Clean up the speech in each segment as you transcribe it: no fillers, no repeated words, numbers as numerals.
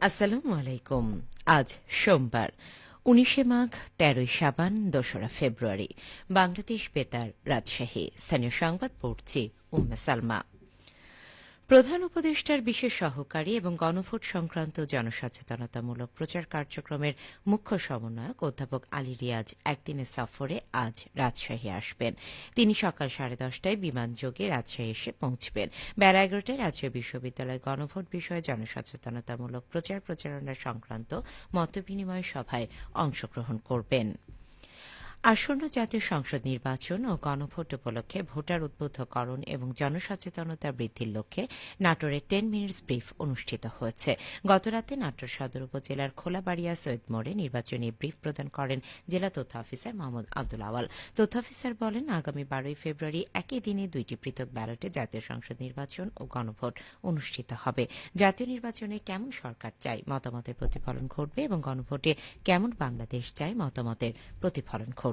আসসালামু আলাইকুম। আজ সোমবার ১৯ মাঘ ১৩ সাবান ২রা ফেব্রুয়ারি। বাংলাদেশ বেতার, রাজশাহী। স্থানীয় সংবাদ পড়ছি উম্মে সালমা। প্রধান উপদেষ্টার বিশেষ সহকারী এবং গণভোট সংক্রান্ত জনসচেতনতামূলক প্রচার কার্যক্রমের মুখ্য সমন্বয়ক অধ্যাপক আলী রিয়াজ একদিনের সফরে আজ রাজশাহী আসবেন। তিনি সকাল 10:30টায় বিমানযোগে রাজশাহী এসে পৌঁছবেন। বেলা 11টায় রাজশাহী বিশ্ববিদ্যালয় গণভোট বিষয়ে জনসচেতনতামূলক প্রচারণা সংক্রান্ত মতবিনিময় সভায় অংশগ্রহণ করবেন। আসন্ন জাতীয় সংসদ নির্বাচন ও গণভোট উপলক্ষে ভোটার উদ্বুদ্ধকরণ এবং জনসচেতনতা বৃদ্ধির লক্ষ্যে নাটোরে 10 মিনিটস ব্রিফ অনুষ্ঠিত হয়েছে। গতরাতে নাটোর সদর উপজেলার খোলাবাড়িয়া সৈয়দ মোড়ে নির্বাচনী ব্রিফ প্রদান করেন জেলা তথ্য অফিসার মোহাম্মদ আব্দুল আওয়াল। তথ্য অফিসার বলেন, আগামী 12 ফেব্রুয়ারি একই দিনে দুইটি পৃথক ব্যালটে জাতীয় সংসদ নির্বাচন ও গণভোট অনুষ্ঠিত হবে। জাতীয় নির্বাচনে কেমন সরকার চাই মতামতের প্রতিফলন ঘটবে এবং গণভোটে কেমন বাংলাদেশ চাই মতামতের প্রতিফলন ঘটবে।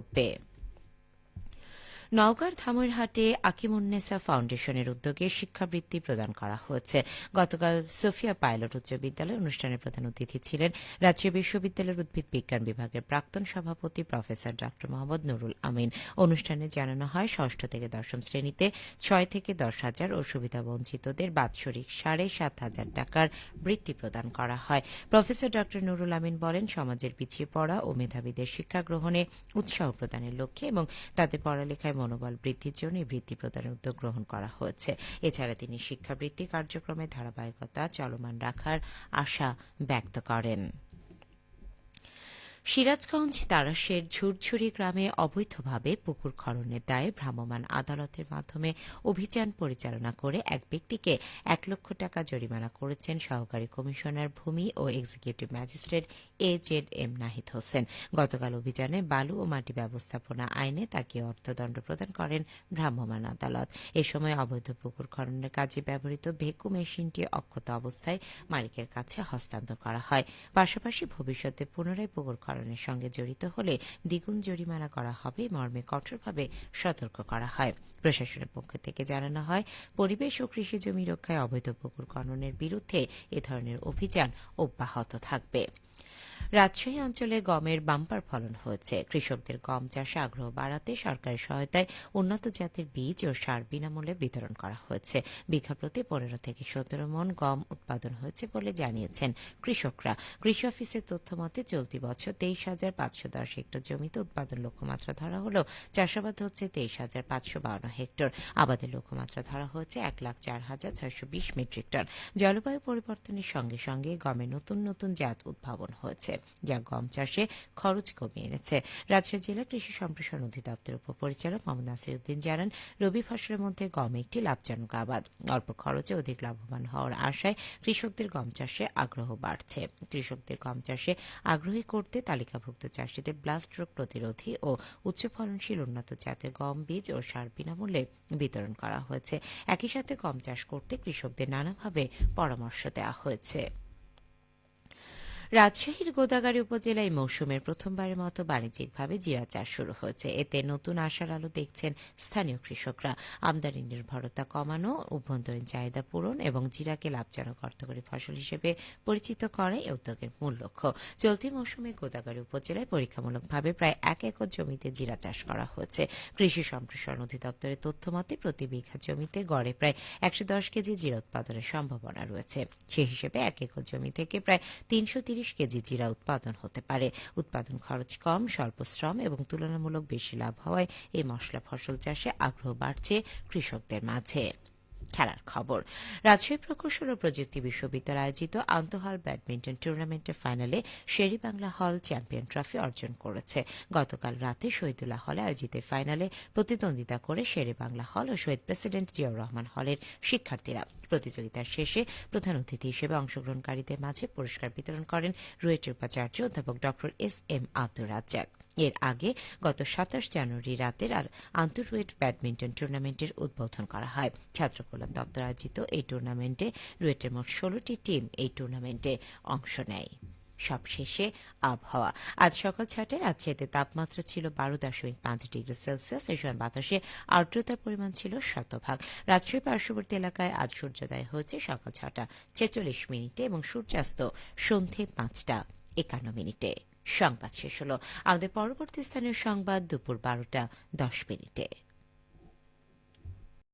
নওগাঁর ধামইরহাটে আকিমুন্নেসা ফাউন্ডেশনের উদ্যোগে শিক্ষাবৃত্তি প্রদান করা হয়েছে। গতকাল সোফিয়া পাইলট উচ্চ বিদ্যালয়ে অনুষ্ঠানের প্রধান অতিথি ছিলেন রাজশাহী বিশ্ববিদ্যালয়ের উদ্ভিদ বিজ্ঞান বিভাগের প্রাক্তন সভাপতি প্রফেসর ড মোহাম্মদ নুরুল আমিন। অনুষ্ঠানে জানানো হয়, ষষ্ঠ থেকে দশম শ্রেণীতে 6 থেকে 10 হাজার ও সুবিধাবঞ্চিতদের বাৎসরিক 7,500 টাকার বৃত্তি প্রদান করা হয়। প্রফেসর ড নুরুল আমিন বলেন, সমাজের পিছিয়ে পড়া ও মেধাবীদের শিক্ষা গ্রহণে উৎসাহ প্রদানের লক্ষ্যে এবং তাদের পড়ালেখায় মনোবল বৃদ্ধির জন্য এই বৃত্তি প্রদানের উদ্যোগ গ্রহণ করা হয়েছে। এছাড়া তিনি শিক্ষাবৃত্তি কার্যক্রমে ধারাবাহিকতা চলমান রাখার আশা ব্যক্ত করেন। সিরাজগঞ্জ তারাশের ঝুরঝুরি গ্রামে অবৈধভাবে পুকুর খননের দায়ে ভ্রাম্যমাণ আদালতের মাধ্যমে অভিযান পরিচালনা করে এক ব্যক্তিকে 1 লক্ষ টাকা জরিমানা করেছেন সহকারী কমিশনার ভূমি ও executive magistrate AZM Nahid Hossain. গতকাল অভিযানে বালু ও মাটি ব্যবস্থাপনা আইনে তাকে অর্থদণ্ড প্রদান করেন ভ্রাম্যমাণ আদালত। এ সময় অবৈধ পুকুর খননের কাজে ব্যবহৃত ভেকু মেশিনটি অক্ষত অবস্থায় মালিকের কাছে হস্তান্তর করা হয়। পাশাপাশি ভবিষ্যতে পুনরায় পুকুর খননের সঙ্গে জড়িত হলে দ্বিগুণ জরিমানা করা হবে মর্মে কঠোরভাবে সতর্ক করা হয়। প্রশাসনের পক্ষ থেকে জানানো হয়, পরিবেশ ও কৃষি জমি রক্ষায় অবৈধ পুকুর খননের বিরুদ্ধে এ ধরনের অভিযান অব্যাহত থাকবে। রাজশাহী অঞ্চলে গমের বাম্পার ফলন হয়েছে। কৃষকদের গম চাষে আগ্রহ বাড়াতে সরকারি সহায়তায় উন্নত জাতের বীজ ও সার বিনামূল্যে বিতরণ করা হয়েছে। বিঘা প্রতি 15 থেকে 17 মণ গম উৎপাদন হয়েছে বলে জানিয়েছেন কৃষকরা। কৃষি অফিসের তথ্য মতে চলতি বছর 23,510 হেক্টর জমিতে উৎপাদন লক্ষ্যমাত্রা ধরা হলেও চাষাবাদ হচ্ছে 23,552 হেক্টর। আবাদের লক্ষ্যমাত্রা ধরা হয়েছে 1,04,620 মেট্রিক টন। জলবায়ু পরিবর্তনের সঙ্গে সঙ্গে গমে নতুন নতুন জাত উদ্ভাবন হয়েছে, যা গম চাষে খরচ কমিয়ে এনেছে। রাজশাহী জেলা কৃষি সম্প্রসারণ অধিদপ্তরের উপপরিচালক মোহাম্মদ নাসিরউদ্দিন জানান, রবি ফসলের মধ্যে গম একটি লাভজনক আবাদ। অল্প খরচে অধিক লাভবান হওয়ার আশায় কৃষকদের গম চাষে আগ্রহ বাড়ছে। কৃষকদের গম চাষে আগ্রহী করতে তালিকাভুক্ত চাষিদের ব্লাস্ট রোগ প্রতিরোধী ও উচ্চ ফলনশীল উন্নত জাতের গম বীজ ও সার বিনামূল্যে বিতরণ করা হয়েছে। একই সাথে গম চাষ করতে কৃষকদের নানাভাবে পরামর্শ দেওয়া হয়েছে। রাজশাহীর গোদাগাড়ী উপজেলায় মৌসুমের প্রথমবারের মতো বাণিজ্যিকভাবে জিরা চাষ শুরু হয়েছে। এতে নতুন আশার আলো দেখছেন স্থানীয় কৃষকরা। আমদানি নির্ভরতা কমানো, অভ্যন্তরীণ চাহিদা পূরণ এবং জিরাকে লাভজনক অর্থকরী ফসল হিসেবে পরিচিত করাই এ উদ্যোগের মূল লক্ষ্য। চলতি মৌসুমে গোদাগাড়ী উপজেলায় পরীক্ষামূলকভাবে প্রায় 1 একর জমিতে জিরা চাষ করা হয়েছে। কৃষি সম্প্রসারণ অধিদপ্তরের তথ্য মতে প্রতি বিঘা জমিতে গড়ে প্রায় 110 কেজি জিরা উৎপাদনের সম্ভাবনা রয়েছে। সে হিসেবে 1 একর জমি থেকে প্রায় 330 কেজি জিরা উৎপাদন হতে পারে। উৎপাদন খরচ কম, স্বল্প শ্রম এবং তুলনামূলক বেশি লাভ হওয়ায় এই মশলা ফসল চাষে আগ্রহ বাড়ছে কৃষকদের মাঝে। খেলার খবর। রাজশাহী প্রকৌশল ও প্রযুক্তি বিশ্ববিদ্যালয় আয়োজিত আন্তঃহল ব্যাডমিন্টন টুর্নামেন্টের ফাইনালে শেরেবাংলা হল চ্যাম্পিয়ন ট্রফি অর্জন করেছে। গতকাল রাতে শহীদুল্লাহ হলে আয়োজিত ফাইনালে প্রতিদ্বন্দ্বিতা করে শেরেবাংলা হল ও শহীদ প্রেসিডেন্ট জিয়াউর রহমান হলের শিক্ষার্থীরা। প্রতিযোগিতার শেষে প্রধান অতিথি হিসেবে অংশগ্রহণকারীদের মাঝে পুরস্কার বিতরণ করেন রুয়েটের উপাচার্য অধ্যাপক ড SM আব্দুর রাজ্জাক। এর আগে গত 27 জানুয়ারি রাতের আন্তঃরুয়েট ব্যাডমিন্টন টুর্নামেন্টের উদ্বোধন করা হয়। ছাত্র কল্যাণ দপ্তর আয়োজিত এই টুর্নামেন্টে রুয়েটের মোট 16টি টিম এই টুর্নামেন্টে অংশ নেয়। সবশেষে আবহাওয়া। আজ সকাল ৬টায় রাজশাহীতে তাপমাত্রা ছিল ১২.৫ ডিগ্রি সেলসিয়াস। এই সময় বাতাসে আর্দ্রতার পরিমাণ ছিল শতভাগ। রাজশাহী পার্শ্ববর্তী এলাকায় আজ সূর্যোদয় হয়েছে সকাল ৬টা ৪৬ এবং সূর্যাস্ত সন্ধে ৫টা ৫১। সংবাদ শেষ হলো। আমাদের পরবর্তী স্থানীয় সংবাদ দুপুর ১২টা ১০।